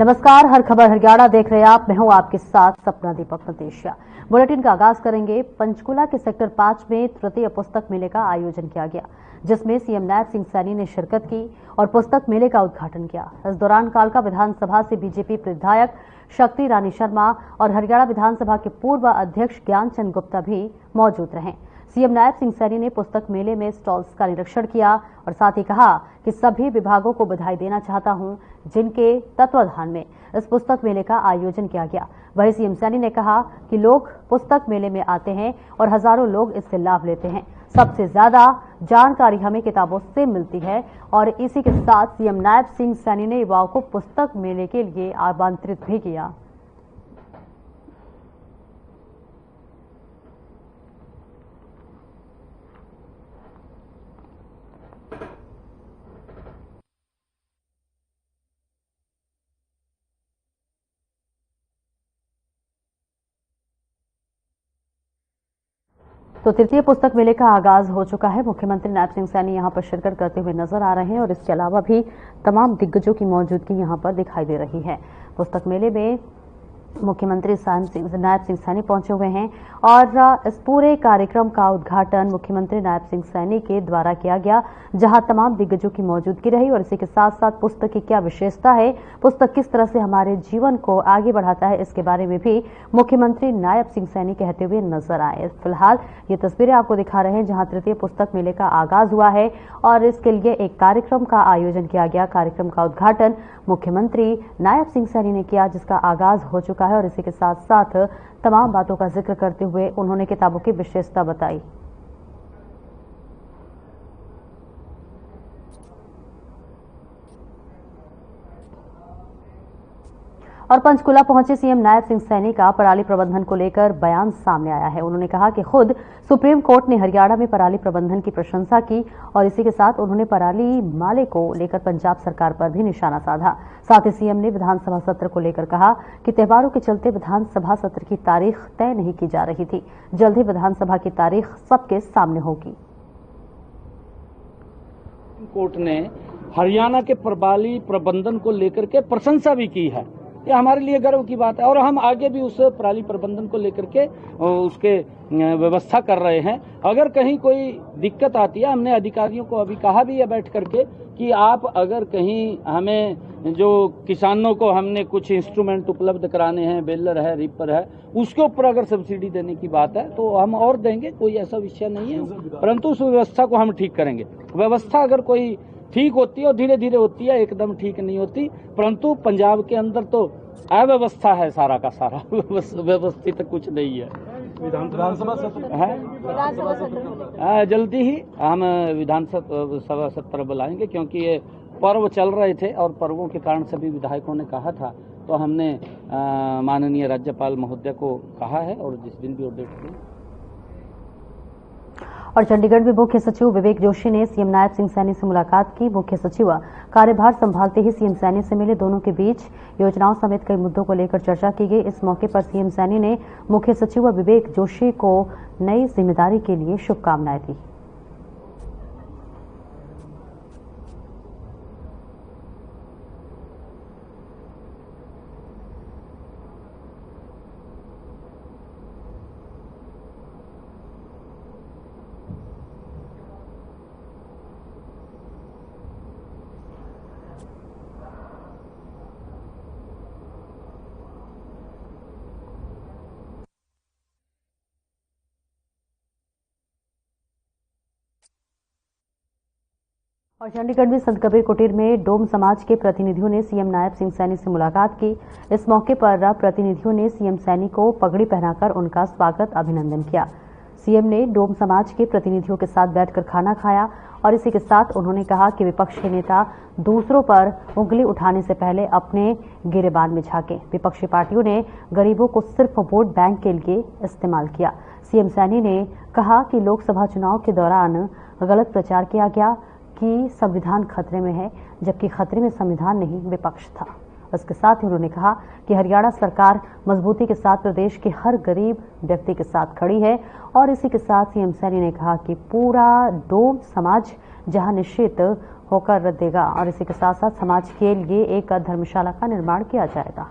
नमस्कार, हर खबर हरियाणा देख रहे हैं आप। मैं हूं आपके साथ सपना दीपक नतेशिया। बुलेटिन का आगाज करेंगे। पंचकुला के सेक्टर 5 में तृतीय पुस्तक मेले का आयोजन किया गया, जिसमें सीएम नायब सिंह सैनी ने शिरकत की और पुस्तक मेले का उद्घाटन किया। इस दौरान कालका विधानसभा से बीजेपी विधायक शक्ति रानी शर्मा और हरियाणा विधानसभा के पूर्व अध्यक्ष ज्ञानचंद गुप्ता भी मौजूद रहे। सीएम नायब सिंह सैनी ने पुस्तक मेले में स्टॉल्स का निरीक्षण किया और साथ ही कहा कि सभी विभागों को बधाई देना चाहता हूं, जिनके तत्वाधान में इस पुस्तक मेले का आयोजन किया गया। वहीं सीएम सैनी ने कहा कि लोग पुस्तक मेले में आते हैं और हजारों लोग इससे लाभ लेते हैं। सबसे ज्यादा जानकारी हमें किताबों से मिलती है और इसी के साथ सीएम नायब सिंह सैनी ने युवाओं को पुस्तक मेले के लिए आमंत्रित भी किया। तो तृतीय पुस्तक मेले का आगाज हो चुका है। मुख्यमंत्री नायब सिंह सैनी यहां पर शिरकत करते हुए नजर आ रहे हैं और इसके अलावा भी तमाम दिग्गजों की मौजूदगी यहां पर दिखाई दे रही है। पुस्तक मेले में मुख्यमंत्री नायब सिंह सैनी पहुंचे हुए हैं और इस पूरे कार्यक्रम का उद्घाटन मुख्यमंत्री नायब सिंह सैनी के द्वारा किया गया, जहां तमाम दिग्गजों की मौजूदगी रही। और इसी के साथ साथ पुस्तक की क्या विशेषता है, पुस्तक किस तरह से हमारे जीवन को आगे बढ़ाता है, इसके बारे में भी मुख्यमंत्री नायब सिंह सैनी कहते हुए नजर आए। फिलहाल ये तस्वीरें आपको दिखा रहे हैं जहां तृतीय पुस्तक मेले का आगाज हुआ है और इसके लिए एक कार्यक्रम का आयोजन किया गया। कार्यक्रम का उद्घाटन मुख्यमंत्री नायब सिंह सैनी ने किया, जिसका आगाज हो चुका है और इसी के साथ साथ तमाम बातों का जिक्र करते हुए उन्होंने किताबों की विशेषता बताई। और पंचकुला पहुंचे सीएम नायब सिंह सैनी का पराली प्रबंधन को लेकर बयान सामने आया है। उन्होंने कहा कि खुद सुप्रीम कोर्ट ने हरियाणा में पराली प्रबंधन की प्रशंसा की और इसी के साथ उन्होंने पराली माले को लेकर पंजाब सरकार पर भी निशाना साधा। साथ ही सीएम ने विधानसभा सत्र को लेकर कहा कि त्योहारों के चलते विधानसभा सत्र की तारीख तय नहीं की जा रही थी, जल्द ही विधानसभा की तारीख सबके सामने होगी। कोर्ट ने हरियाणा के पराली प्रबंधन को लेकर के प्रशंसा भी की है, ये हमारे लिए गर्व की बात है और हम आगे भी उस पराली प्रबंधन को लेकर के उसके व्यवस्था कर रहे हैं। अगर कहीं कोई दिक्कत आती है, हमने अधिकारियों को अभी कहा भी है बैठ करके कि आप अगर कहीं हमें जो किसानों को हमने कुछ इंस्ट्रूमेंट उपलब्ध कराने हैं, बेलर है, रिपर है, उसके ऊपर अगर सब्सिडी देने की बात है तो हम और देंगे, कोई ऐसा विषय नहीं है, परंतु उस व्यवस्था को हम ठीक करेंगे। व्यवस्था अगर कोई ठीक होती है और धीरे धीरे होती है, एकदम ठीक नहीं होती, परंतु पंजाब के अंदर तो अव्यवस्था है, सारा का सारा व्यवस्थित कुछ नहीं है। विधानसभा सत्र है, जल्दी ही हम विधानसभा सत्र बुलाएंगे, क्योंकि ये पर्व चल रहे थे और पर्वों के कारण सभी विधायकों ने कहा था, तो हमने माननीय राज्यपाल महोदय को कहा है और जिस दिन भी वो डेट दी। और चंडीगढ़ में मुख्य सचिव विवेक जोशी ने सीएम नायब सिंह सैनी से मुलाकात की। मुख्य सचिव कार्यभार संभालते ही सीएम सैनी से मिले। दोनों के बीच योजनाओं समेत कई मुद्दों को लेकर चर्चा की गई। इस मौके पर सीएम सैनी ने मुख्य सचिव विवेक जोशी को नई जिम्मेदारी के लिए शुभकामनाएं दी। और चंडीगढ़ में संत कबीर कुटीर में डोम समाज के प्रतिनिधियों ने सीएम नायब सिंह सैनी से मुलाकात की। इस मौके पर प्रतिनिधियों ने सीएम सैनी को पगड़ी पहनाकर उनका स्वागत अभिनंदन किया। सीएम ने डोम समाज के प्रतिनिधियों के साथ बैठकर खाना खाया और इसी के साथ उन्होंने कहा कि विपक्ष के नेता दूसरों पर उंगली उठाने से पहले अपने गिरेबान में झांकें। विपक्षी पार्टियों ने गरीबों को सिर्फ वोट बैंक के लिए इस्तेमाल किया। सीएम सैनी ने कहा कि लोकसभा चुनाव के दौरान गलत प्रचार किया गया कि संविधान खतरे में है, जबकि खतरे में संविधान नहीं, विपक्ष था। इसके साथ ही उन्होंने कहा कि हरियाणा सरकार मजबूती के साथ प्रदेश के हर गरीब व्यक्ति के साथ खड़ी है और इसी के साथ सीएम सैनी ने कहा कि पूरा डोम समाज जहां निश्चित होकर देगा और इसी के साथ साथ समाज के लिए एक धर्मशाला का निर्माण किया जाएगा।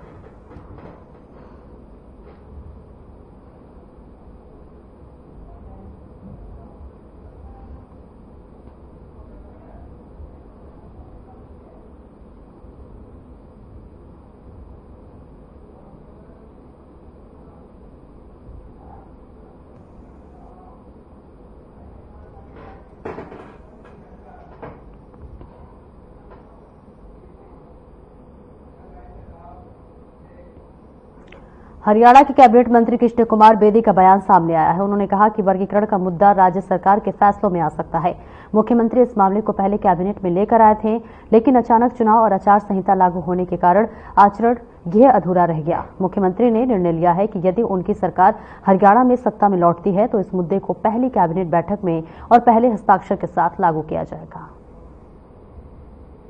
हरियाणा के कैबिनेट मंत्री कृष्ण कुमार बेदी का बयान सामने आया है। उन्होंने कहा कि वर्गीकरण का मुद्दा राज्य सरकार के फैसलों में आ सकता है। मुख्यमंत्री इस मामले को पहले कैबिनेट में लेकर आए थे, लेकिन अचानक चुनाव और आचार संहिता लागू होने के कारण आचरण यह अधूरा रह गया। मुख्यमंत्री ने निर्णय लिया है कि यदि उनकी सरकार हरियाणा में सत्ता में लौटती है तो इस मुद्दे को पहली कैबिनेट बैठक में और पहले हस्ताक्षर के साथ लागू किया जाएगा।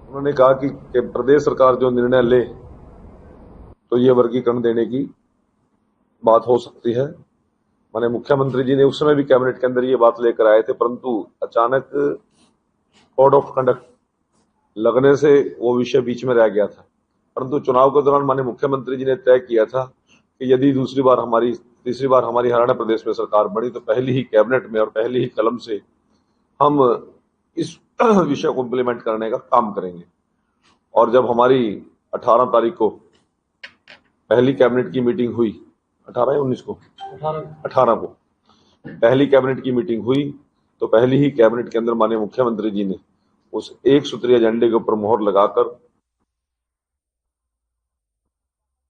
उन्होंने कहा कि प्रदेश सरकार जो निर्णय ले तो ये वर्गीकरण देने की बात हो सकती है। माने मुख्यमंत्री जी ने उस समय भी कैबिनेट के अंदर ये बात लेकर आए थे, परंतु अचानक कोड ऑफ कंडक्ट लगने से वो विषय बीच में रह गया था। परंतु चुनाव के दौरान माने मुख्यमंत्री जी ने तय किया था कि यदि तीसरी बार हमारी हरियाणा प्रदेश में सरकार बनी तो पहली ही कैबिनेट में और पहली ही कलम से हम इस विषय को इम्प्लीमेंट करने का काम करेंगे। और जब हमारी 18 तारीख को पहली कैबिनेट की मीटिंग हुई, 18 या 19 को 18 को पहली कैबिनेट की मीटिंग हुई तो पहली ही कैबिनेट के अंदर माननीय मुख्यमंत्री जी ने उस एक सूत्रीय एजेंडे के ऊपर मोहर लगाकर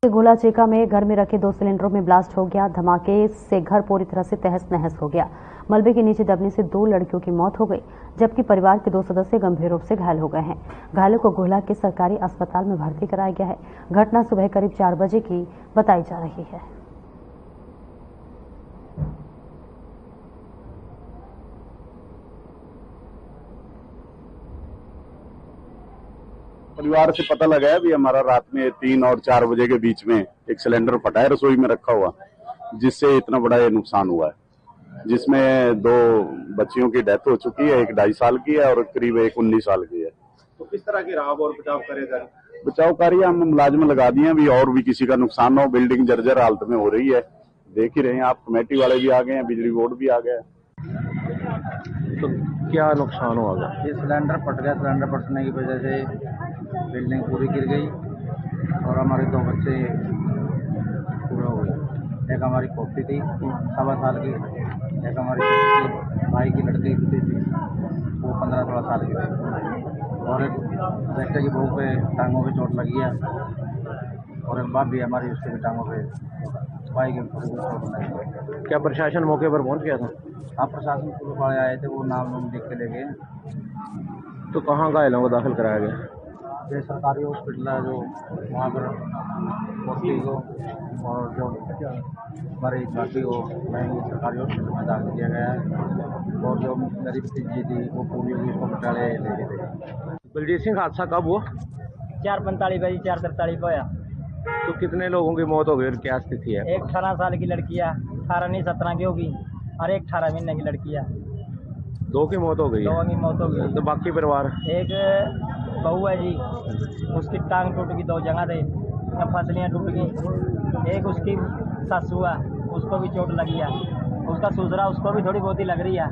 गोला चेका में घर में रखे 2 सिलेंडरों में ब्लास्ट हो गया। धमाके से घर पूरी तरह से तहस नहस हो गया। मलबे के नीचे दबने से 2 लड़कियों की मौत हो गई, जबकि परिवार के 2 सदस्य गंभीर रूप से घायल हो गए हैं। घायलों को गोला के सरकारी अस्पताल में भर्ती कराया गया है। घटना सुबह करीब 4 बजे की बताई जा रही है। परिवार से पता लगा है भी हमारा रात में 3 और 4 बजे के बीच में एक सिलेंडर फटा है रसोई में रखा हुआ, जिससे इतना बड़ा ये नुकसान हुआ है, जिसमें 2 बच्चियों की डेथ हो चुकी है, एक 2.5 साल की है और करीब एक 19 साल की है। तो किस तरह की राहत और बचाव करे जा रहे? बचाव कार्य हम मुलाजिम लगा दिए अभी, और भी किसी का नुकसान हो। बिल्डिंग जर्जर हालत में हो रही है, देख ही रहे हैं आप। कमेटी वाले भी आ गए हैं, बिजली बोर्ड भी आ गया। तो क्या नुकसान हुआ? ये सिलेंडर फट गया। सिलेंडर फटने की वजह से बिल्डिंग पूरी गिर गई और हमारे 2 बच्चे पूरे हो गए। एक हमारी पोती थी 7 साल की, एक हमारी भाई की लड़की थी वो 15-16 साल की थी, और एक बेटे की बहू पे टांगों पे चोट लगी है और एक बाप भी हमारी उसके भी टांगों पे भाई के चोट लगी। क्या प्रशासन मौके पर पहुंच गया था? आप प्रशासन पुलिस वाले आए थे, वो नाम लिख के ले गए। तो कहाँ घायलों को दाखिल कराया गया? ये सरकारी हॉस्पिटल है जो वहाँ पर पोती को और जो हमारी बाकी को वहीं सरकारी हॉस्पिटल में दाखिल किया गया है। और जो मेरी भतीजी थी वो पूरी हुई, उसको बटाले ले गए। बलजीत सिंह, हादसा कब हुआ? 4:45 बजे 4:43 को आया। तो कितने लोगों की मौत हो गई और क्या स्थिति है? एक 18 साल की लड़की है, 18 नहीं 17 की होगी, और एक 18 महीने की लड़की है। 2 की मौत हो गई? 2 की मौत हो गई। तो बाकी परिवार? एक बहू है जी, उसकी टांग टूट गई 2 जगह से, फसलियाँ टूट गई। एक उसकी सासू है, उसको भी चोट लगी है। उसका ससुरा, उसको भी थोड़ी बहुत ही लग रही है।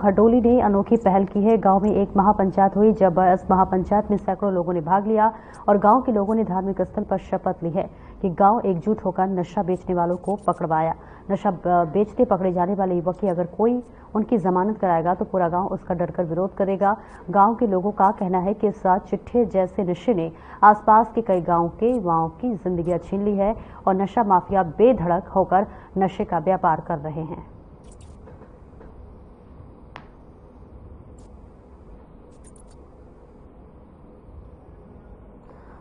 हडोली ने अनोखी पहल की है। गांव में एक महापंचायत हुई, जब इस महापंचायत में सैकड़ों लोगों ने भाग लिया और गांव के लोगों ने धार्मिक स्थल पर शपथ ली है कि गांव एकजुट होकर नशा बेचने वालों को पकड़वाया। नशा बेचते पकड़े जाने वाले युवक की अगर कोई उनकी जमानत कराएगा तो पूरा गांव उसका डरकर विरोध करेगा। गांव के लोगों का कहना है कि इस चिट्ठे जैसे नशे ने आसपास के कई गांव के युवाओं की जिंदगियां छीन ली है और नशा माफिया बेधड़क होकर नशे का व्यापार कर रहे हैं।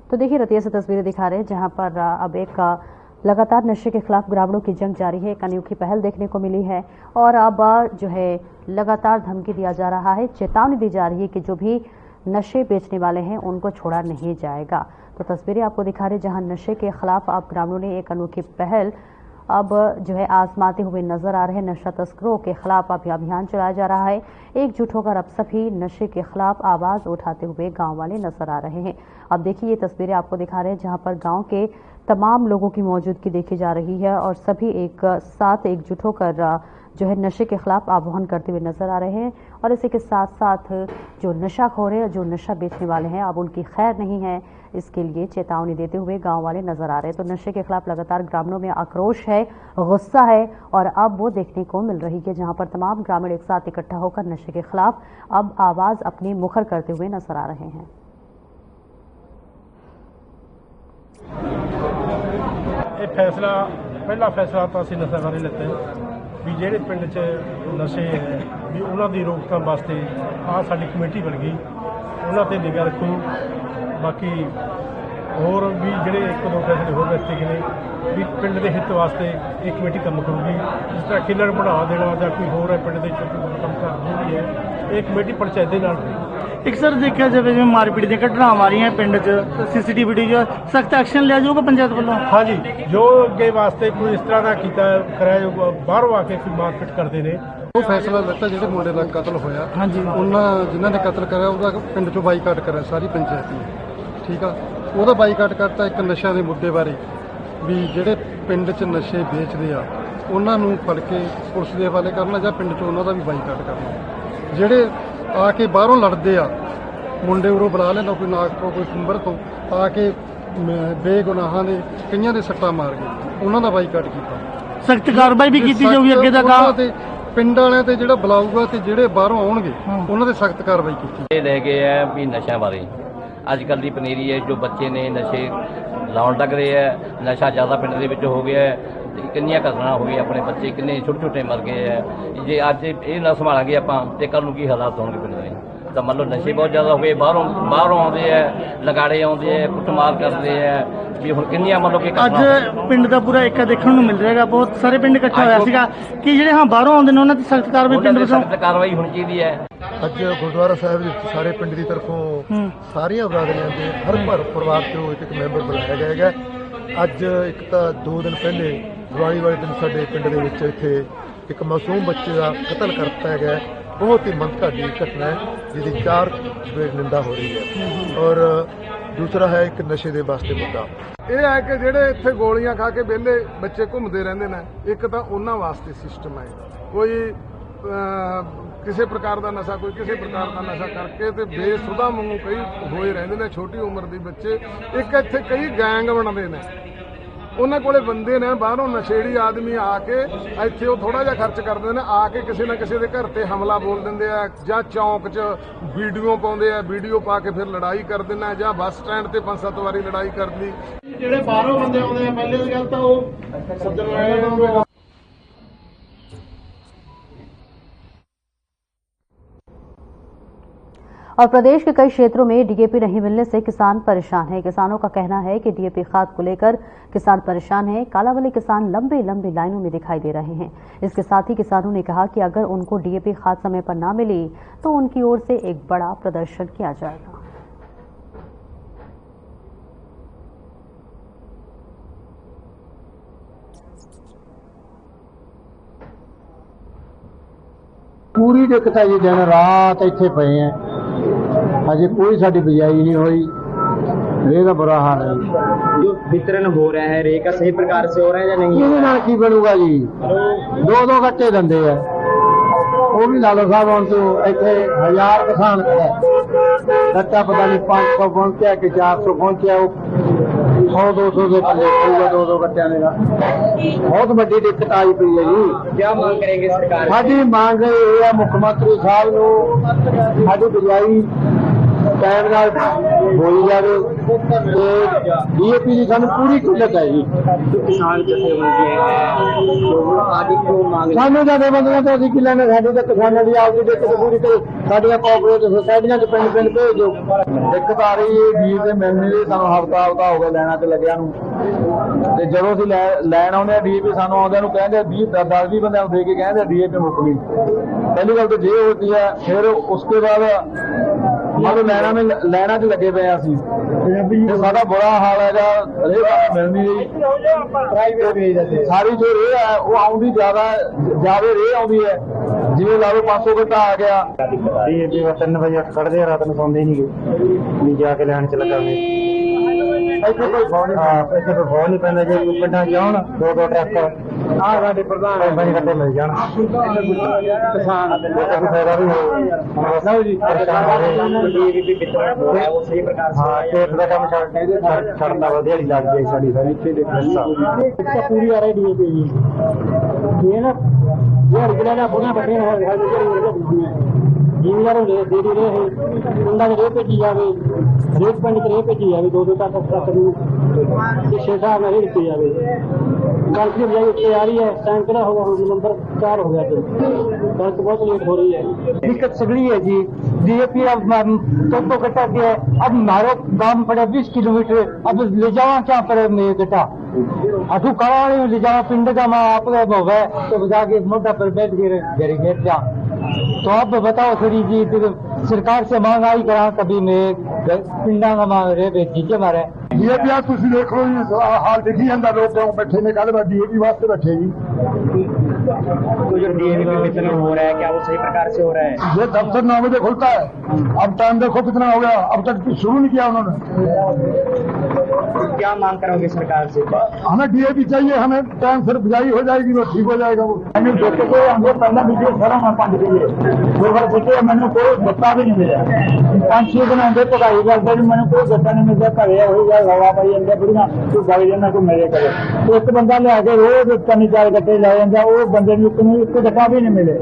तो देखिए, रतिया से तस्वीरें दिखा रहे हैं जहां पर अब एक लगातार नशे के खिलाफ ग्रामीणों की जंग जारी है। एक अनोखी पहल देखने को मिली है और अब जो है लगातार धमकी दिया जा रहा है, चेतावनी दी जा रही है कि जो भी नशे बेचने वाले हैं उनको छोड़ा नहीं जाएगा। तो तस्वीरें आपको दिखा रहे जहां नशे के खिलाफ अब ग्रामीणों ने एक अनोखी पहल अब जो है आजमाते हुए नजर आ रहे हैं। नशा तस्करों के खिलाफ अब अभियान चलाया जा रहा है। एकजुट होकर अब सभी नशे के खिलाफ आवाज उठाते हुए गांव वाले नजर आ रहे हैं। अब देखिए ये तस्वीरें आपको दिखा रहे हैं जहां पर गांव के तमाम लोगों की मौजूदगी देखी जा रही है और सभी एक साथ एकजुट होकर जो है नशे के खिलाफ आह्वान करते हुए नजर आ रहे हैं। और इसी के साथ साथ जो नशाखोर है, जो नशा बेचने वाले हैं, अब उनकी खैर नहीं है, इसके लिए चेतावनी देते हुए गांव वाले नजर आ रहे हैं। तो नशे के खिलाफ लगातार ग्रामीणों में आक्रोश है, गुस्सा है और अब वो देखने को मिल रही है जहां पर तमाम ग्रामीण एक साथ इकट्ठा होकर नशे के खिलाफ अब आवाज अपनी मुखर करते हुए नजर आ रहे हैं। ਇਹ ਫੈਸਲਾ ਪਹਿਲਾ ਫੈਸਲਾ ਤਾਂ ਅਸੀਂ ਨਸ਼ਾ ਬਾਰੇ ਲਿੱਤਾ ਵੀ ਜਿਹੜੇ ਪਿੰਡ 'ਚ ਨਸ਼ੇ ਹੈ ਵੀ ਉਹਨਾਂ ਦੀ ਰੋਕਥਾਮ ਵਾਸਤੇ ਆਹ ਸਾਡੀ ਕਮੇਟੀ ਬਣ ਗਈ, ਉਹਨਾਂ ਤੇ ਨਿਗਾਹ ਰੱਖੋ। ਬਾਕੀ ਹੋਰ ਵੀ ਜਿਹੜੇ ਇੱਕ ਦੋ ਫੈਸਲੇ ਹੋਰ ਦਿੱਤੇ ਗਏ ਨੇ ਵੀ ਪਿੰਡ ਦੇ ਹਿੱਤ ਵਾਸਤੇ ਇਹ ਕਮੇਟੀ ਕੰਮ ਕਰੂਗੀ। ਜਿਸ ਤਰ੍ਹਾਂ ਖੇਲਰ ਬਣਾ ਦੇਣਾ ਜਾਂ ਕੋਈ ਹੋਰ ਹੈ ਪਿੰਡ ਦੇ ਛੋਟੇ ਮੋਟੇ ਕੰਮ ਕਰ ਰਹੀ ਹੈ, ਇਹ ਕਮੇਟੀ ਪੰਚਾਇਤ ਦੇ ਨਾਲ एक सर देखा जाए जिवें मारपीट दी घटना आ रही हैं पिंड च सीसीटीवी जो सख्त एक्शन लिया जाऊगा पंचायत वालों? हाँ जी, जो अगे वास्ते कोई इस तरह का किया कराया जाऊगा, बाहरों आके कोई मारपीट करते हैं। ਉਹ ਫੈਸਲਾ ਲਿੱਤਾ ਜਿਹੜੇ ਮੁੰਡੇ ਦਾ ਕਤਲ ਹੋਇਆ, ਹਾਂਜੀ, ਉਹਨਾਂ ਜਿਨ੍ਹਾਂ ਨੇ ਕਤਲ ਕਰਿਆ ਉਹਦਾ ਪਿੰਡ ਚੋਂ ਬਾਈਕਾਟ ਕਰਿਆ ਸਾਰੀ ਪੰਚਾਇਤ ਨੇ। ਠੀਕ ਆ, ਉਹਦਾ ਬਾਈਕਾਟ ਕਰਤਾ। ਇੱਕ ਨਸ਼ਿਆਂ ਦੇ ਮੁੱਦੇ ਬਾਰੇ ਵੀ ਜਿਹੜੇ ਪਿੰਡ 'ਚ ਨਸ਼ੇ ਵੇਚਦੇ ਆ ਉਹਨਾਂ ਨੂੰ ਫੜ ਕੇ ਪੁਲਿਸ ਦੇ ਹਵਾਲੇ ਕਰਨਾ ਜਾਂ ਪਿੰਡ 'ਚ ਉਹਨਾਂ ਦਾ ਵੀ ਬਾਈਕਾਟ ਕਰਨਾ। ਜਿਹੜੇ ਆ ਕੇ ਬਾਹਰੋਂ ਲੜਦੇ ਆ ਮੁੰਡੇ ਉਰੋਂ ਬੁਲਾ ਲੈਂਦਾ ਕੋਈ ਨਾਗ ਤੋਂ ਕੋਈ ਕੁੰਬਰ ਤੋਂ ਆ ਕੇ ਬੇਗੁਨਾਹਾਂ ਦੇ ਕਈਆਂ ਦੇ ਸੱਟਾਂ ਮਾਰ ਗਏ, ਉਹਨਾਂ ਦਾ ਬਾਈਕਾਟ ਕੀਤਾ। ਸਖਤ ਕਾਰਵਾਈ ਵੀ ਕੀਤੀ ਜਾਊਗੀ ਅੱਗੇ ਦਾ ਕੰਮ ਤੇ ਪਿੰਡ ਵਾਲਿਆਂ ਤੇ ਜਿਹੜਾ ਬੁਲਾਊਗਾ ਤੇ ਜਿਹੜੇ ਬਾਹਰੋਂ ਆਉਣਗੇ ਉਹਨਾਂ ਦੇ ਸਖਤ ਕਾਰਵਾਈ ਕੀਤੀ। ਇਹ ਲੈ ਗਏ ਹੈ ਵੀ ਨਸ਼ਿਆਂ ਬਾਰੇ ਅੱਜ ਕੱਲ੍ਹ ਦੀ ਪਨੀਰੀ ਹੈ, ਜੋ ਬੱਚੇ ਨੇ ਨਸ਼ੇ ਲਾਉਣ ਲੱਗ ਰਹੇ ਹੈ, ਨਸ਼ਾ ਜ਼ਿਆਦਾ ਪਿੰਡ ਦੇ ਵਿੱਚ ਹੋ ਗਿਆ ਹੈ। ਕਿੰਨੀਆਂ ਘਟਨਾ ਹੋ ਗਈਆਂ, ਆਪਣੇ ਬੱਚੇ ਕਿੰਨੇ ਛੋਟੇ ਛੋਟੇ ਮਰ ਗਏ ਹੈ। ਜੇ ਅੱਜ ਇਹ ਨਾ ਸੰਭਾਲਾਂਗੇ ਆਪਾਂ ਤੇ ਕੱਲ੍ਹ ਨੂੰ ਕੀ ਹਾਲਾਤ ਹੋਣਗੇ ਪਿੰਡ ਦੇ। ਤਾਂ ਮੰਨ ਲਓ ਨਸ਼ੇ ਬਹੁਤ ਜ਼ਿਆਦਾ ਹੋ ਗਏ, ਬਾਹਰੋਂ ਆਉਂਦੇ ਹੈ, ਲਗਾੜੇ ਆਉਂਦੇ ਹੈ, ਕੁੱਟਮਾਰ ਕਰਦੇ ਹੈ ਵੀ ਹੁਣ ਕਿੰਨੀਆਂ ਮੰਨ ਲਓ ਕਿ ਅੱਜ ਪਿੰਡ ਦਾ ਪੂਰਾ ਏਕਾ ਦੇਖਣ ਨੂੰ ਮਿਲ ਰਿਹਾਗਾ। ਬਹੁਤ ਸਾਰੇ ਪਿੰਡ ਇਕੱਠਾ ਹੋਇਆ ਸੀਗਾ ਕਿ ਜਿਹੜੇ ਬਾਹਰੋਂ ਆਉਂਦੇ ਨੇ ਉਹਨਾਂ ਦੀ ਸਖਤ ਕਾਰਵਾਈ ਪਿੰਡ ਵਿੱਚ ਸਖਤ ਕਾਰਵਾਈ ਹੋਣੀ ਚਾਹੀਦੀ ਹੈ। ਅੱਜ ਗੁਰਦੁਆਰਾ ਸਾਹਿਬ ਵਿੱਚ ਸਾਰੇ ਪਿੰਡ ਦੀ ਤਰਫੋਂ ਸਾਰੀਆਂ ਬਰਾਦਰੀਆਂ ਦੇ ਹਰ ਪਰਿਵਾਰ ਤੋਂ ਇੱਕ ਮੈਂਬਰ ਬੁਲਾਇਆ ਗਿਆ ਹੈਗਾ। ਅੱਜ ਇੱਕ ਤਾਂ 2 ਦਿਨ ਪਹਿਲੇ ਦੀਵਾਲੀ ਵਾਲੇ ਦਿਨ ਸਾਡੇ ਪਿੰਡ ਦੇ ਵਿੱਚ ਇੱਥੇ ਇੱਕ ਮਾਸੂਮ ਬੱਚੇ ਦਾ ਕਤਲ ਕਰਤਾ ਗਿਆ। ਬਹੁਤ ਹੀ ਮੰਦਭਾਗੀ ਘਟਨਾ ਹੈ ਜਿਹਦੀ 4 ਚਪੇੜ ਨਿੰਦਾ ਹੋ ਰਹੀ ਹੈ। ਔਰ ਦੂਸਰਾ ਹੈ ਇੱਕ ਨਸ਼ੇ ਦੇ ਵਾਸਤੇ ਮੁੱਦਾ ਇਹ ਹੈ ਕਿ ਜਿਹੜੇ ਇੱਥੇ ਗੋਲੀਆਂ ਖਾ ਕੇ ਵਿਹਲੇ ਬੱਚੇ ਘੁੰਮਦੇ ਰਹਿੰਦੇ ਨੇ, ਇੱਕ ਤਾਂ ਉਹਨਾਂ ਵਾਸਤੇ ਸਿਸਟਮ ਹੈ ਕੋਈ ਕਿਸੇ ਪ੍ਰਕਾਰ ਦਾ ਨਸ਼ਾ, ਕੋਈ ਕਿਸੇ ਪ੍ਰਕਾਰ ਦਾ ਨਸ਼ਾ ਕਰਕੇ ਤੇ ਬੇਸੁਦਾ ਵਾਂਗੂ ਕਈ ਹੋਏ ਰਹਿੰਦੇ ਨੇ ਛੋਟੀ ਉਮਰ ਦੇ ਬੱਚੇ। ਇੱਕ ਇੱਥੇ ਕਈ ਗੈਂਗ ਬਣਦੇ ਨੇ, ਉਹਨਾਂ ਕੋਲੇ ਬੰਦੇ ਨੇ ਬਾਹਰੋਂ ਨਸ਼ੇੜੀ ਆਦਮੀ ਆ ਕੇ ਇੱਥੇ ਉਹ ਥੋੜਾ ਜਿਹਾ ਖਰਚ ਕਰਦੇ ਨੇ, ਆ ਕੇ ਕਿਸੇ ਨਾ ਕਿਸੇ ਦੇ ਘਰ ਤੇ ਹਮਲਾ ਬੋਲ ਦਿੰਦੇ ਆ ਜਾਂ ਚੌਂਕ 'ਚ ਵੀਡੀਓ ਪਾਉਂਦੇ ਆ, ਵੀਡੀਓ ਪਾ ਕੇ ਫਿਰ ਲੜਾਈ ਕਰ ਦਿੰਦੇ ਜਾਂ ਬੱਸ ਸਟੈਂਡ ਤੇ 5-7 ਵਾਰੀ ਲੜਾਈ ਕਰ ਲਈ। ਜਿਹੜੇ ਬਾਹਰੋਂ ਬੰਦੇ ਆਉਂਦੇ ਆ ਪਹਿਲੇ ਦੀ ਗੱਲ ਤਾਂ ਉਹ ਸੱਜਣ ਵਾਲੇ और प्रदेश के कई क्षेत्रों में डीएपी नहीं मिलने से किसान परेशान हैं। किसानों का कहना है कि डीएपी खाद को लेकर किसान परेशान हैं। कालावली किसान लंबी लंबी लाइनों में दिखाई दे रहे हैं। इसके साथ ही किसानों ने कहा कि अगर उनको डीएपी खाद समय पर न मिली तो उनकी ओर से एक बड़ा प्रदर्शन किया जाएगा। पूरी दिक्कत है जी, दिन रात इत्थे पे हैं, अजे कोई साडी बिजाई नहीं हुई। रे का बुरा हाल है। जो वितरण हो रहा है रे का सही प्रकार से हो रहा है या नहीं? ਇਹਦੇ ਨਾਲ ਕੀ ਬਣੂਗਾ ਜੀ? 2-2 ਗੱਟੇ ਦਿੰਦੇ ਆ, ਉਹ ਵੀ ਲਾਲੋ ਸਾਹਿਬ ਹੁਣ ਤੋਂ ਇੱਥੇ 1000 ਕਿਸਾਨ ਖੜਾ, ਗੱਟਾ ਪਤਾ ਨਹੀਂ 500 ਪਹੁੰਚਿਆ ਕਿ 400 ਪਹੁੰਚਿਆ, ਉਹ 100-200 ਦੇ ਪੱਲੇ ਪਊਗਾ 2-2 ਗੱਟਿਆਂ ਦੇ ਨਾਲ। ਬਹੁਤ ਵੱਡੀ ਦਿੱਕਤ ਆਈ ਪਈ ਹੈ ਜੀ। क्या मांग करेंगे सरकार? ਸਾਡੀ ਮੰਗ ਇਹ ਹੈ ਮੁੱਖ ਮੰਤਰੀ ਸਾਹਿਬ ਨੂੰ ਸਾਡੀ ਬਿਜਾਈ टाइम नाल बोली जाए तो DAP की सानू पूरी किल्लत है जी। किसान जथेबंदी है आदि को मांग सानू जथेबंदियां तो असीं की लैणे, साडी तो किसानां दी आपदी दिक्कत पूरी करो, साडियां कोऑपरेटिव सोसाइटियां च पिंड पिंड भेजो। दिक्कत आ रही है बीज दे मिलने दी, सानू हफ्ता हो गया लैना ते लग्या नूं, ते जदों असीं लैण आउंदे DAP सानू आउंदिਆਂ ਨੂੰ ਕਹਿੰਦੇ 10-20 ਬੰਦਿਆਂ ਨੂੰ ਦੇ ਕੇ ਕਹਿੰਦੇ DAP ਮੁੱਕ गई। पहली गल तो ये होती है, फिर उसके बाद मतलब लैना च लगे पे असीं, साडा बुरा हाल है, रेह मिल नहीं रही। सारी जो रेह है वो आउंदी ज्यादा रेह आउंदी है, जिवें ला लो 500 घंटा आ गया। DAP 3 वजे खड़दे रात ਨੂੰ ਸੌਂਦੇ ਨਹੀਂ ਗਏ, ਜਾ ਕੇ ਲੈਣ ਚ ਲੱਗਾ ਇੱਥੇ ਕੋਈ ਫੋਨ ਨਹੀਂ ਪੈਂਦਾ। ਜੇ ਪਿੰਡਾਂ ਜਾਣ 2-2 ਟਰੱਕ ਆ ਸਾਡੇ ਪ੍ਰਧਾਨ ਬਣ ਕੱਟੇ ਮਿਲ ਜਾਣ, ਕਿਸਾਨ ਕੋਈ ਫਾਇਦਾ ਵੀ ਹੋ ਜੀ। ਪਰੇਸ਼ਾਨ ਹੋ ਰਹੇ सही प्रकार से ਹਾਂ, ਖੇਤ ਦਾ ਕੰਮ ਛੱਡਣ ਦਾ ਦਿਹਾੜੀ ਲੱਗ ਗਈ ਸਾਡੀ ਇੱਥੇ ਦੇ ਖਰਚਾ ਪੂਰੀ ਆ ਰਹੀ DAP ਜੀ। ਇਹ ਨਾ ਦਿਹਾੜੀ ਜਿਹੜਾ ਬੁਣਾ ਬੱਟੇ ਹੋ ਰਿਹਾ ਜ਼ਿਮੀਦਾਰ ਦੇ ਦੇ ਰਹੇ ਪਿੰਡਾਂ ਦੇ ਰੇਹ ਭੇਜੀ ਜਾਵੇ, ਹਰੇਕ ਪਿੰਡ ਚ ਰੇਹ ਭੇਜੀ ਜਾਵੇ, 2-2 ਤੱਕ ਨੂੰ ਤੇ 6 ਨਾਲ ਰੇਹ ਦਿੱਤੀ ਜਾਵੇ। कणक की बजाई उत्ते आ रही है, टैंकर होगा नंबर 4 हो गया, कणक बहुत लेट हो रही है। दिक्कत सगड़ी है जी। DAP अब तो कटा गया है, अब हमारे गांव में पड़ा 20 किलोमीटर, अब ले जावा क्या पर गटा अठू कड़ा ले जावा पिंड का माँ आप है तो बजा के मोटा पर बैठ के घरी बैठ जा। तो अब बताओ थोड़ी जी, सरकार से महंगाई करा कभी में पिंडा का मांग रहे भेजी मारे DAP ਤੁਸੀਂ ਦੇਖ ਲਓ ਜੀ, ਹਾਲ ਦੇਖੀ ਜਾਂਦਾ, ਲੋਕ ਕਿਉਂ बैठे ने, कहते DAP वास्ते बैठे जी। तो जो DAP पे वितरण हो रहा है क्या वो सही प्रकार से हो रहा है? ये दफ्तर 9 बजे खुलता है, अब टाइम देखो कितना हो गया, अब तक शुरू नहीं किया उन्होंने। तो क्या मांग करोगे सरकार से? हमें DAP चाहिए, हमें टाइम सिर्फ बिजाई हो जाएगी, वो ठीक हो जाएगा। वो देखे को हम पहला वीडियो सारा मैं 5 बजे 2 बार देखे, मैंने कोई गत्ता भी नहीं मिला। 5-6 दिन आगे पढ़ाई करते मैंने कोई गत्ता नहीं मिलता, घरे हो गया हवा पाई जाता बुढ़िया कोई गल जाना कोई मेरे करे। तो एक बंदा लिया के रोज 3-4 गट्टे लै जाता, वो बंदे एक गट्टा भी नहीं मिले।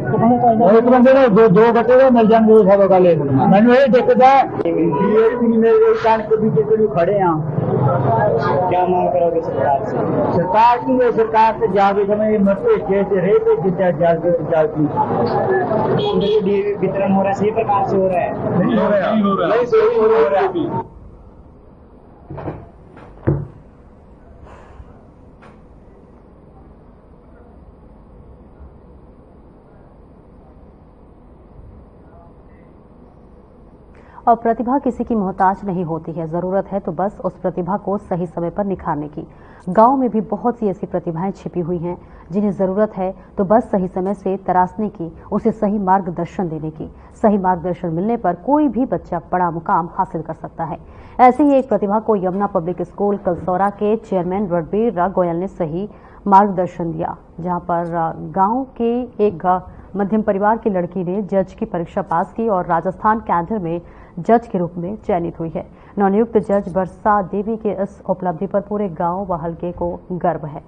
एक बंदे ने 2 गट्टे मिल जाएंगे, सब गल मैंने ये दिक्कत है। कणक भी खड़े हैं, क्या मांग करोगे सरकार से? सरकार से जाके समय मत जैसे रे पे जल्दी DAP वितरण हो रहा है सही प्रकार से हो रहा है? नहीं हो रहा, नहीं सही हो रहा है। और प्रतिभा किसी की मोहताज नहीं होती है, जरूरत है तो बस उस प्रतिभा को सही समय पर निखारने की। गांव में भी बहुत सी ऐसी प्रतिभाएं छिपी हुई हैं जिन्हें जरूरत है तो बस सही समय से तराशने की, उसे सही मार्गदर्शन देने की। सही मार्गदर्शन मिलने पर कोई भी बच्चा बड़ा मुकाम हासिल कर सकता है। ऐसे ही एक प्रतिभा को यमुना पब्लिक स्कूल कलसौरा के चेयरमैन रणबीर गोयल ने सही मार्गदर्शन दिया, जहां पर गांव के एक मध्यम परिवार की लड़की ने जज की परीक्षा पास की और राजस्थान कैडर में जज के रूप में चयनित हुई है। नवनियुक्त जज बरसा देवी के इस उपलब्धि पर पूरे गांव व हलके को गर्व है।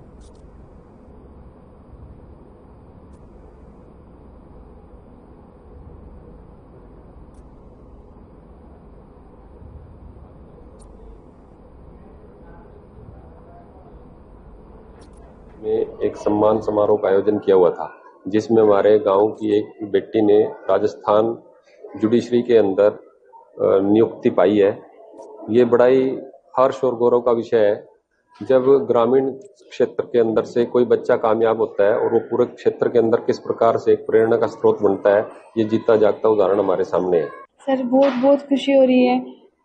में एक सम्मान समारोह का आयोजन किया हुआ था, जिसमें हमारे गांव की एक बेटी ने राजस्थान जुडिशरी के अंदर नियुक्ति पाई है। ये बड़ा ही हर्ष और गौरव का विषय है जब ग्रामीण क्षेत्र के अंदर से कोई बच्चा कामयाब होता है और वो पूरे क्षेत्र के अंदर किस प्रकार से एक प्रेरणा का स्रोत बनता है, ये जीता जागता उदाहरण हमारे सामने है। सर बहुत खुशी हो रही है।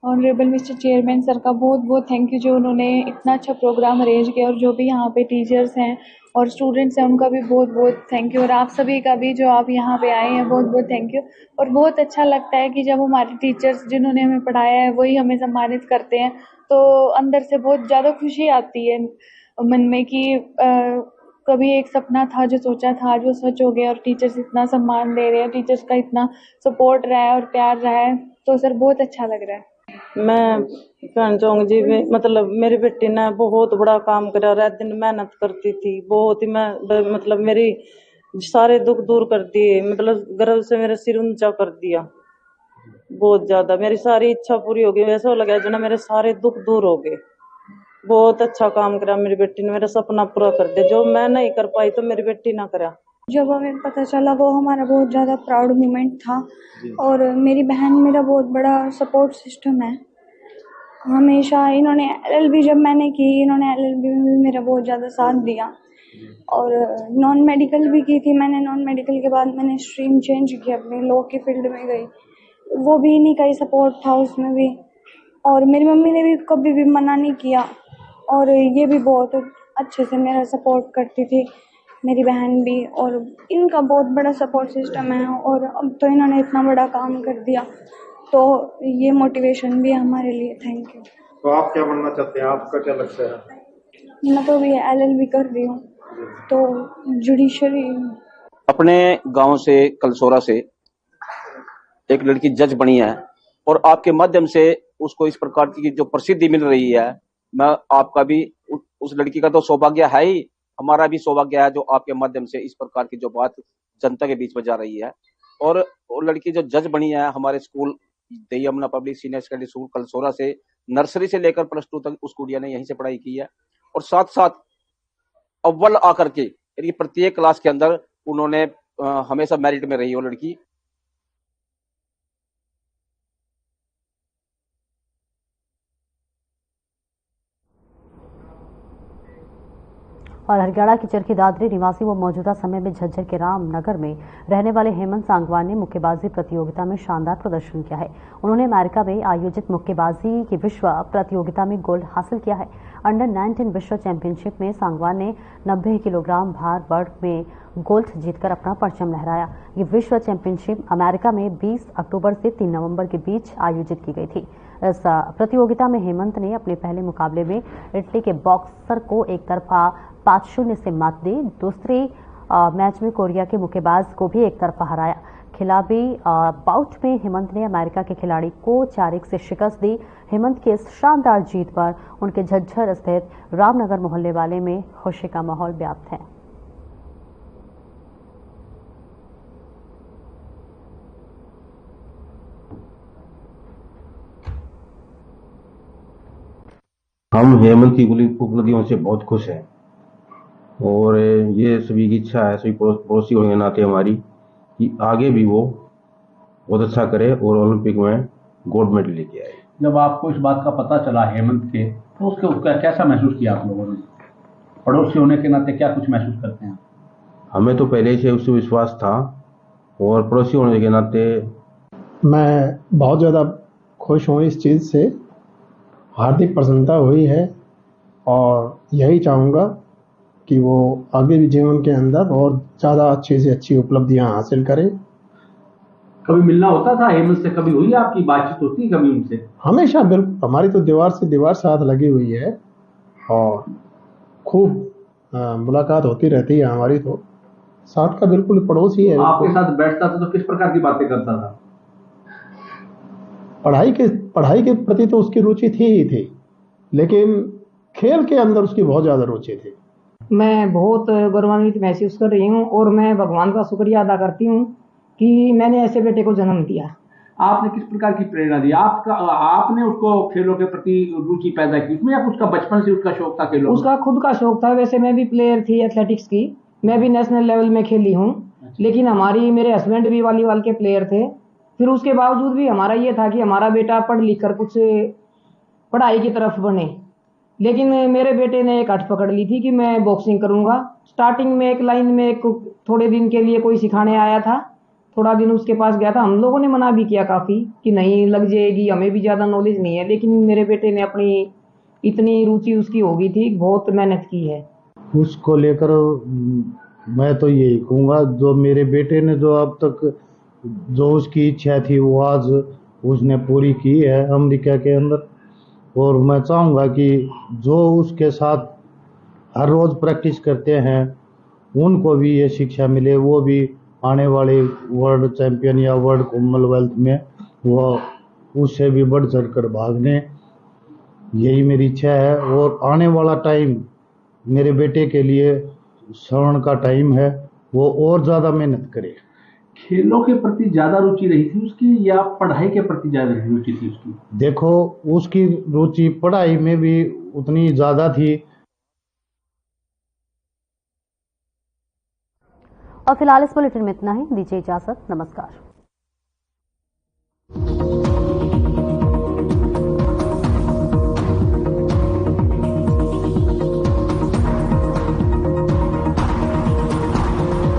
ऑनरेबल मिस्टर चेयरमैन सर का बहुत थैंक यू, जो उन्होंने इतना अच्छा प्रोग्राम अरेंज किया, और जो भी यहाँ पे टीचर्स हैं और स्टूडेंट्स हैं उनका भी बहुत थैंक यू, और आप सभी का भी जो आप यहाँ पे आए हैं बहुत थैंक यू। और बहुत अच्छा लगता है कि जब हमारे टीचर्स जिन्होंने हमें पढ़ाया है वही हमें सम्मानित करते हैं, तो अंदर से बहुत ज़्यादा खुशी आती है मन में कि कभी एक सपना था जो सोचा था आज वो सच हो गया, और टीचर्स इतना सम्मान दे रहे हैं, टीचर्स का इतना सपोर्ट रहा है और प्यार रहा है, तो सर बहुत अच्छा लग रहा है। मैं कहना चाहूँगी जी, मतलब मेरी बेटी ने बहुत बड़ा काम करा, रात दिन मेहनत करती थी, बहुत ही मतलब मेरी सारे दुख दूर कर दिए, मतलब गर्व से मेरा सिर ऊंचा कर दिया। बहुत ज्यादा मेरी सारी इच्छा पूरी हो गई। ऐसा लगा जना मेरे सारे दुख दूर हो गए। बहुत अच्छा काम करा मेरी बेटी ने, मेरा सपना पूरा कर दिया। जो मैं नहीं कर पाई तो मेरी बेटी ना करा। जब हमें पता चला वो हमारा बहुत ज़्यादा प्राउड मोमेंट था। और मेरी बहन मेरा बहुत बड़ा सपोर्ट सिस्टम है। हमेशा इन्होंने LLB जब मैंने की, इन्होंने LLB में भी मेरा बहुत ज़्यादा साथ दिया। और नॉन मेडिकल भी की थी मैंने। नॉन मेडिकल के बाद मैंने स्ट्रीम चेंज की, अपनी लॉ की फील्ड में गई। वो भी इन्हीं का ही सपोर्ट था उसमें भी। और मेरी मम्मी ने भी कभी भी मना नहीं किया। और ये भी बहुत अच्छे से मेरा सपोर्ट करती थी, मेरी बहन भी। और इनका बहुत बड़ा सपोर्ट सिस्टम है। और अब तो इन्होंने इतना बड़ा काम कर दिया, तो ये मोटिवेशन भी है हमारे लिए। Thank you. तो आप क्या बनना चाहते हैं, आपका क्या लक्ष्य है? मैं तो भी LLB कर रही हूँ, तो जुडिशरी। अपने गांव से कलसोरा से एक लड़की जज बनी है और आपके माध्यम से उसको इस प्रकार की जो प्रसिद्धि मिल रही है, मैं आपका भी उस लड़की का तो सौभाग्य है ही, हमारा भी सौभाग्य है जो आपके माध्यम से इस प्रकार की जो बात जनता के बीच में जा रही है। और वो लड़की जो जज बनी है हमारे स्कूल देई Yamuna public senior secondary school Kalsora से, नर्सरी से लेकर +2 तक उस गुड़िया ने यहीं से पढ़ाई की है। और साथ साथ अव्वल आकर के यानी प्रत्येक क्लास के अंदर उन्होंने हमेशा मेरिट में रही वो लड़की। और हरियाणा की चरखी दादरी निवासी व मौजूदा समय में झज्जर के रामनगर में रहने वाले हेमंत सांगवान ने मुक्केबाजी प्रतियोगिता में शानदार प्रदर्शन किया है। उन्होंने अमेरिका में आयोजित मुक्केबाजी की विश्व प्रतियोगिता में गोल्ड हासिल किया है। अंडर 19 विश्व चैंपियनशिप में सांगवान ने 90 किलोग्राम भार वर्ग में गोल्ड जीतकर अपना परचम लहराया। ये विश्व चैंपियनशिप अमेरिका में 20 अक्टूबर से 3 नवंबर के बीच आयोजित की गई थी। इस प्रतियोगिता में हेमंत ने अपने पहले मुकाबले में इटली के बॉक्सर को एक तरफा 5-0 से मात दी। दूसरे मैच में कोरिया के मुक्केबाज को भी एक तरफा हराया। खिलाड़ी बाउट में हेमंत ने अमेरिका के खिलाड़ी को 4-1 से शिकस्त दी। हेमंत की इस शानदार जीत पर उनके झज्जर स्थित रामनगर मोहल्ले वाले में खुशी का माहौल व्याप्त है। हम हेमंत की उपलब्धियों से बहुत खुश हैं और ये सभी की इच्छा है, सभी पड़ोसी होने के नाते हमारी, कि आगे भी वो बहुत अच्छा करे और ओलंपिक में गोल्ड मेडल लेके आए। जब आपको इस बात का पता चला हेमंत के, तो उसका कैसा महसूस किया आप लोगों ने? पड़ोसी होने के नाते क्या कुछ महसूस करते हैं? हमें तो पहले से उससे विश्वास था और पड़ोसी होने के नाते मैं बहुत ज़्यादा खुश हूँ इस चीज़ से। हार्दिक प्रसन्नता हुई है और यही चाहूँगा कि वो आगे भी जीवन के अंदर और ज़्यादा अच्छी से अच्छी उपलब्धियाँ हासिल करें। कभी मिलना होता था हेमंत से? कभी हुई आपकी बातचीत होती कभी उनसे? हमेशा, बिल्कुल। हमारी तो दीवार से दीवार साथ लगी हुई है और खूब मुलाकात होती रहती है हमारी। तो साथ का बिल्कुल पड़ोसी है। आपके साथ बैठता था तो किस प्रकार की बातें करता था? पढ़ाई के प्रति तो उसकी रुचि थी ही थी, लेकिन खेल के अंदर उसकी बहुत ज़्यादा रुचि थी। मैं बहुत गौरवान्वित महसूस कर रही हूँ और मैं भगवान का शुक्रिया अदा करती हूँ कि मैंने ऐसे बेटे को जन्म दिया। आपने किस प्रकार की प्रेरणा दी? आपने उसको खेलों के प्रति रुचि पैदा की उसमें, या उसका बचपन से उसका शौक था खेलों? उसका खुद का शौक था। वैसे मैं भी प्लेयर थी एथलेटिक्स की, मैं भी नेशनल लेवल में खेली हूँ। लेकिन मेरे हस्बैंड भी वॉलीबॉल के प्लेयर थे। फिर उसके बावजूद भी हमारा ये था कि हमारा बेटा पढ़ लिख कर कुछ पढ़ाई की तरफ बने। लेकिन मेरे बेटे ने एक हट पकड़ ली थी कि मैं बॉक्सिंग करूंगा। स्टार्टिंग में एक लाइन में थोड़े दिन के लिए कोई सिखाने आया था, थोड़ा दिन उसके पास गया था। हम लोगों ने मना भी किया काफ़ी कि नहीं लग जाएगी, हमें भी ज़्यादा नॉलेज नहीं है। लेकिन मेरे बेटे ने अपनी इतनी रुचि उसकी हो गई थी, बहुत मेहनत की है। उसको लेकर मैं तो यही कहूँगा, जो मेरे बेटे ने जो अब तक जो उसकी इच्छा थी वो आज उसने पूरी की है अमेरिका के अंदर। और मैं चाहूँगा कि जो उसके साथ हर रोज़ प्रैक्टिस करते हैं उनको भी ये शिक्षा मिले, वो भी आने वाले वर्ल्ड चैंपियन या वर्ल्ड कॉमनवेल्थ में वो उससे भी बढ़ चढ़ कर भाग लें, यही मेरी इच्छा है। और आने वाला टाइम मेरे बेटे के लिए स्वर्ण का टाइम है, वो और ज़्यादा मेहनत करे। खेलों के प्रति ज्यादा रुचि रही थी उसकी या पढ़ाई के प्रति ज्यादा रुचि थी उसकी? देखो, उसकी रुचि पढ़ाई में भी उतनी ज्यादा थी। और फिलहाल इस बुलेटिन में इतना ही। दीजिए इजाजत। नमस्कार।